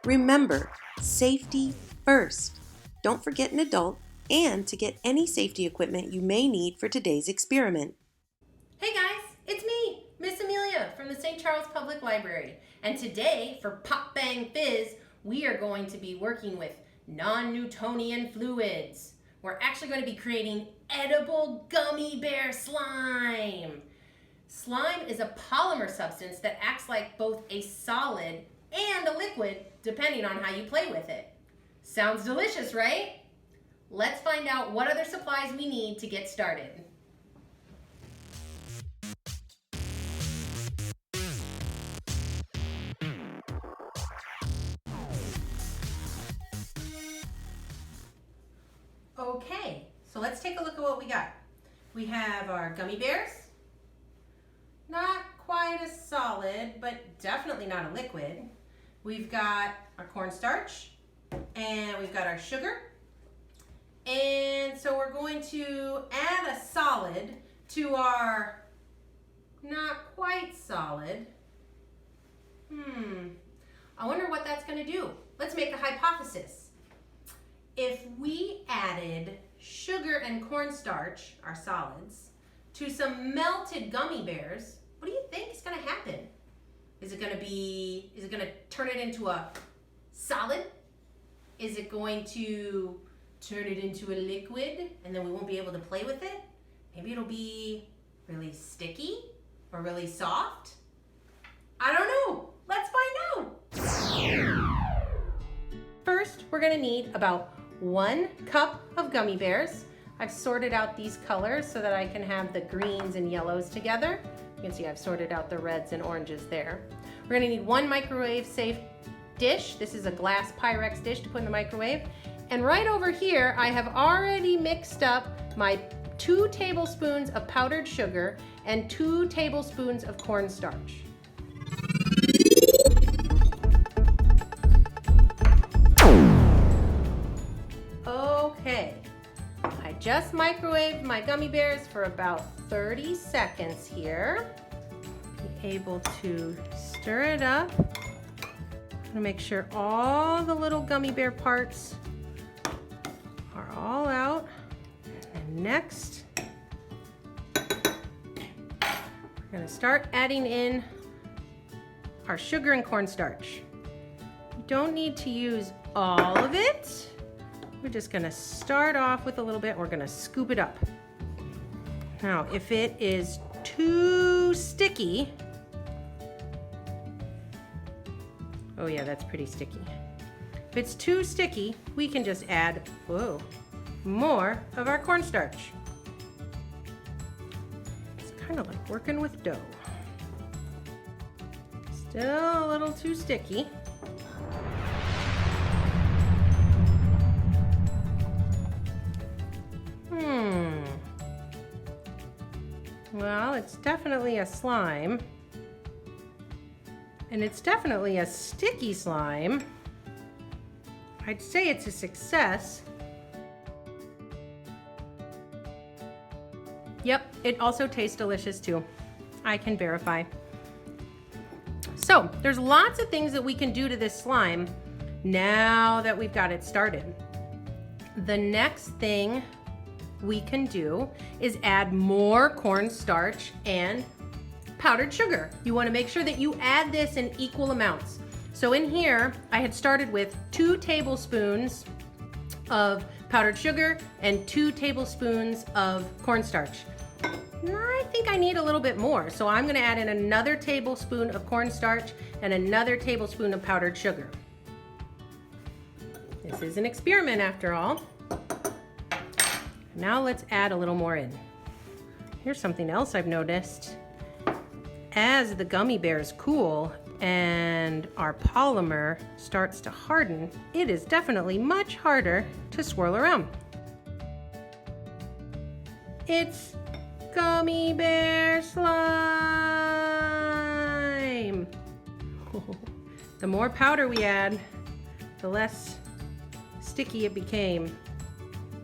Remember, safety first. Don't forget an adult and to get any safety equipment you may need for today's experiment. Hey guys, it's me, Miss Amelia from the St. Charles Public Library. And today for Pop Bang Fizz, we are going to be working with non-Newtonian fluids. We're actually going to be creating Edible Gummy Bear Slime. Slime is a polymer substance that acts like both a solid and a liquid, depending on how you play with it. Sounds delicious, right? Let's find out what other supplies we need to get started. Okay, so let's take a look at what we got. We have our gummy bears. Not quite as solid, but definitely not a liquid. We've got our cornstarch, and we've got our sugar. And so we're going to add a solid to our not quite solid. I wonder what that's going to do. Let's make a hypothesis. If we added sugar and cornstarch, our solids, to some melted gummy bears, what do you think is going to happen? Is it going to turn it into a solid? Is it going to turn it into a liquid and then we won't be able to play with it? Maybe it'll be really sticky or really soft? I don't know. Let's find out. First, we're going to need about 1 cup of gummy bears. I've sorted out these colors so that I can have the greens and yellows together. You can see I've sorted out the reds and oranges there. We're going to need 1 microwave safe dish. This is a glass Pyrex dish to put in the microwave. And right over here, I have already mixed up my 2 tablespoons of powdered sugar and 2 tablespoons of cornstarch. Okay, I just microwaved my gummy bears for about 30 seconds here. Be able to stir it up. I'm gonna make sure all the little gummy bear parts are all out. And next, we're gonna start adding in our sugar and cornstarch. You don't need to use all of it. We're just gonna start off with a little bit. We're gonna scoop it up. Now, if it is too sticky, oh yeah, that's pretty sticky. If it's too sticky, we can just add, more of our cornstarch. It's kind of like working with dough. Still a little too sticky. Well, it's definitely a slime. And it's definitely a sticky slime. I'd say it's a success. Yep, it also tastes delicious too. I can verify. So, there's lots of things that we can do to this slime now that we've got it started. The next thing we can do is add more cornstarch and powdered sugar. You want to make sure that you add this in equal amounts. So in here, I had started with 2 tablespoons of powdered sugar and 2 tablespoons of cornstarch. I think I need a little bit more, so I'm going to add in another tablespoon of cornstarch and another tablespoon of powdered sugar. This is an experiment after all. Now let's add a little more in. Here's something else I've noticed. As the gummy bears cool and our polymer starts to harden, it is definitely much harder to swirl around. It's Gummy Bear Slime! The more powder we add, the less sticky it became.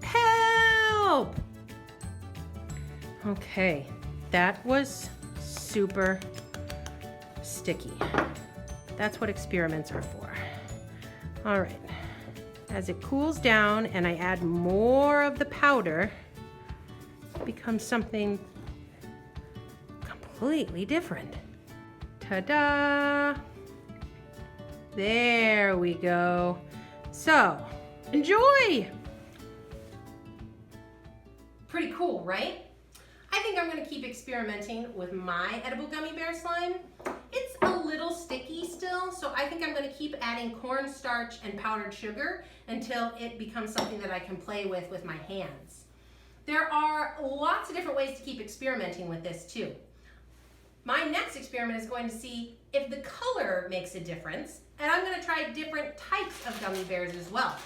Help! Okay, that was super sticky. That's what experiments are for. All right, as it cools down and I add more of the powder, it becomes something completely different. Ta-da! There we go. So, enjoy! Pretty cool, right? I think I'm gonna keep experimenting with my Edible Gummy Bear Slime. It's a little sticky still, so I think I'm gonna keep adding cornstarch and powdered sugar until it becomes something that I can play with my hands. There are lots of different ways to keep experimenting with this too. My next experiment is going to see if the color makes a difference, and I'm gonna try different types of gummy bears as well.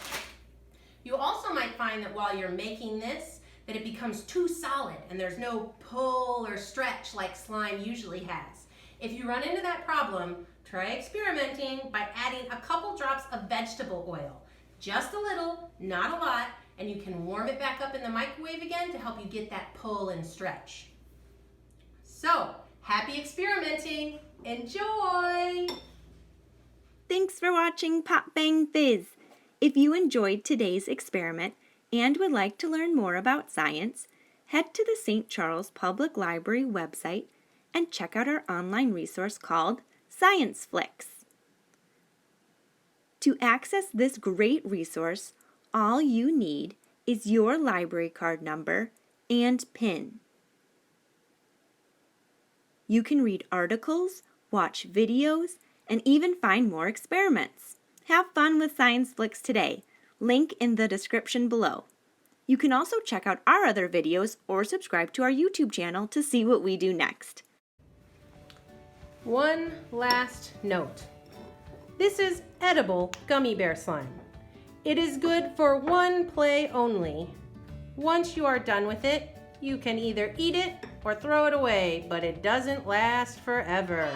You also might find that while you're making this, that it becomes too solid and there's no pull or stretch like slime usually has. If you run into that problem, try experimenting by adding a couple drops of vegetable oil. Just a little, not a lot, and you can warm it back up in the microwave again to help you get that pull and stretch. So, happy experimenting! Enjoy! Thanks for watching Pop Bang Fizz. If you enjoyed today's experiment and would like to learn more about science, head to the St. Charles Public Library website and check out our online resource called Science Flicks. To access this great resource, all you need is your library card number and PIN. You can read articles, watch videos, and even find more experiments. Have fun with Science Flicks today. Link in the description below. You can also check out our other videos or subscribe to our YouTube channel to see what we do next. One last note. This is Edible Gummy Bear Slime. It is good for one play only. Once you are done with it, you can either eat it or throw it away, but it doesn't last forever.